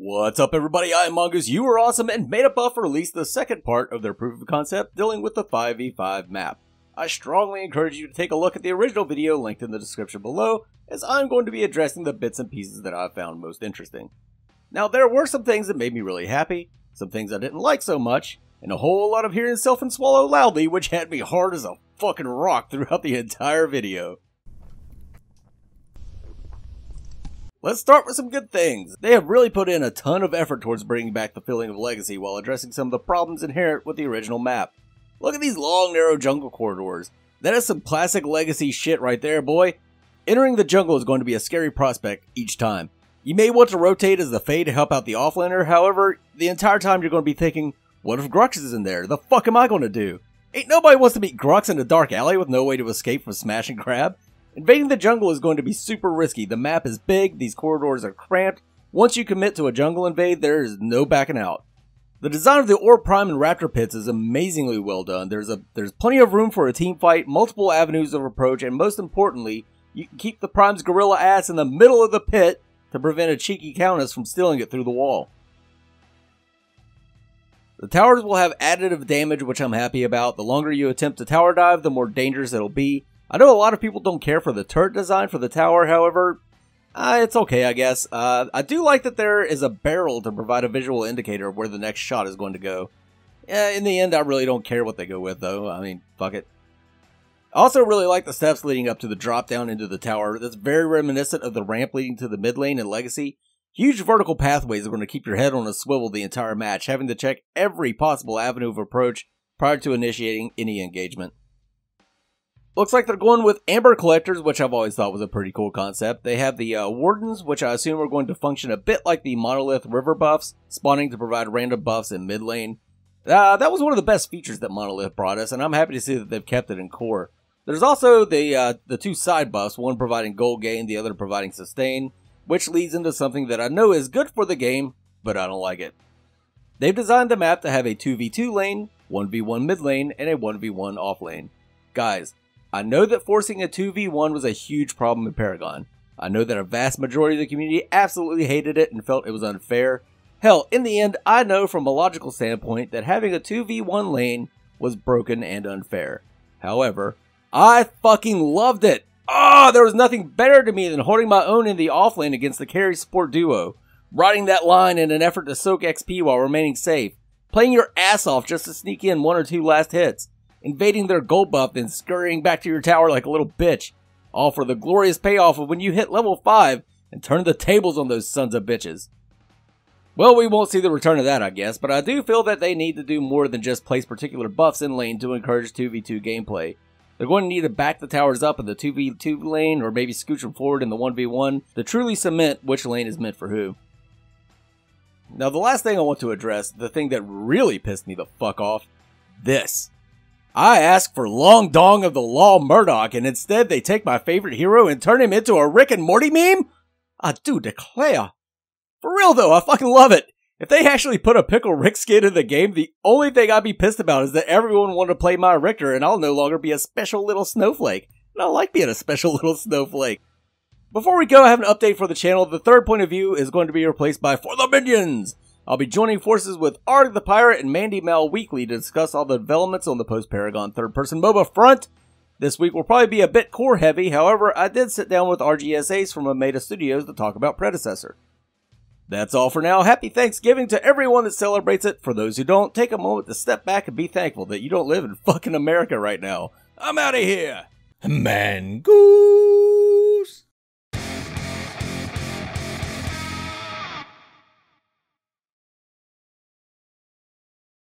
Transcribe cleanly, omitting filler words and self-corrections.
What's up everybody, I'm Mongoose, you are awesome, and Metabuff released the second part of their proof of concept dealing with the 5v5 map. I strongly encourage you to take a look at the original video linked in the description below, as I'm going to be addressing the bits and pieces that I found most interesting. Now there were some things that made me really happy, some things I didn't like so much, and a whole lot of hearing self and swallow loudly, which had me hard as a fucking rock throughout the entire video. Let's start with some good things. They have really put in a ton of effort towards bringing back the feeling of Legacy while addressing some of the problems inherent with the original map. Look at these long, narrow jungle corridors. That is some classic Legacy shit right there, boy. Entering the jungle is going to be a scary prospect each time. You may want to rotate as the Fae to help out the offlaner, however, the entire time you're going to be thinking, what if Grux is in there? The fuck am I going to do? Ain't nobody wants to meet Grux in a dark alley with no way to escape from smash and grab. Invading the jungle is going to be super risky. The map is big, these corridors are cramped. Once you commit to a jungle invade, there is no backing out. The design of the Orb Prime and Raptor pits is amazingly well done. There's plenty of room for a team fight, multiple avenues of approach, and most importantly, you can keep the Prime's gorilla ass in the middle of the pit to prevent a cheeky Countess from stealing it through the wall. The towers will have additive damage, which I'm happy about. The longer you attempt to tower dive, the more dangerous it'll be. I know a lot of people don't care for the turret design for the tower, however, it's okay, I guess. I do like that there is a barrel to provide a visual indicator of where the next shot is going to go. In the end, I really don't care what they go with, though. I mean, fuck it. I also really like the steps leading up to the drop down into the tower. That's very reminiscent of the ramp leading to the mid lane in Legacy. Huge vertical pathways are going to keep your head on a swivel the entire match, having to check every possible avenue of approach prior to initiating any engagement. Looks like they're going with Amber Collectors, which I've always thought was a pretty cool concept. They have the Wardens, which I assume are going to function a bit like the Monolith River buffs, spawning to provide random buffs in mid lane. That was one of the best features that Monolith brought us, and I'm happy to see that they've kept it in core. There's also the two side buffs, one providing gold gain, the other providing sustain, which leads into something that I know is good for the game, but I don't like it. They've designed the map to have a 2v2 lane, 1v1 mid lane, and a 1v1 off lane. Guys, I know that forcing a 2v1 was a huge problem in Paragon. I know that a vast majority of the community absolutely hated it and felt it was unfair. Hell, in the end, I know from a logical standpoint that having a 2v1 lane was broken and unfair. However, I fucking loved it! There was nothing better to me than holding my own in the offlane against the carry support duo, riding that line in an effort to soak XP while remaining safe, playing your ass off just to sneak in one or two last hits, invading their gold buff, then scurrying back to your tower like a little bitch. All for the glorious payoff of when you hit level 5 and turn the tables on those sons of bitches. Well, we won't see the return of that, I guess, but I do feel that they need to do more than just place particular buffs in lane to encourage 2v2 gameplay. They're going to need to back the towers up in the 2v2 lane, or maybe scooch them forward in the 1v1 to truly cement which lane is meant for who. Now, the last thing I want to address, the thing that really pissed me the fuck off, this. I asked for Long Dong of the Law Murdoch, and instead they take my favorite hero and turn him into a Rick and Morty meme? I do declare. For real though, I fucking love it. If they actually put a Pickle Rick skin in the game, the only thing I'd be pissed about is that everyone wanted to play my Richter and I'll no longer be a special little snowflake. And I like being a special little snowflake. Before we go, I have an update for the channel. The third point of view is going to be replaced by For the Minions. I'll be joining forces with Arg the Pirate and Mandy Mal weekly to discuss all the developments on the post-Paragon third-person MOBA front. This week will probably be a bit core-heavy, however, I did sit down with RGS Ace from Ameda Studios to talk about Predecessor. That's all for now. Happy Thanksgiving to everyone that celebrates it. For those who don't, take a moment to step back and be thankful that you don't live in fucking America right now. I'm out of here. Mangoose!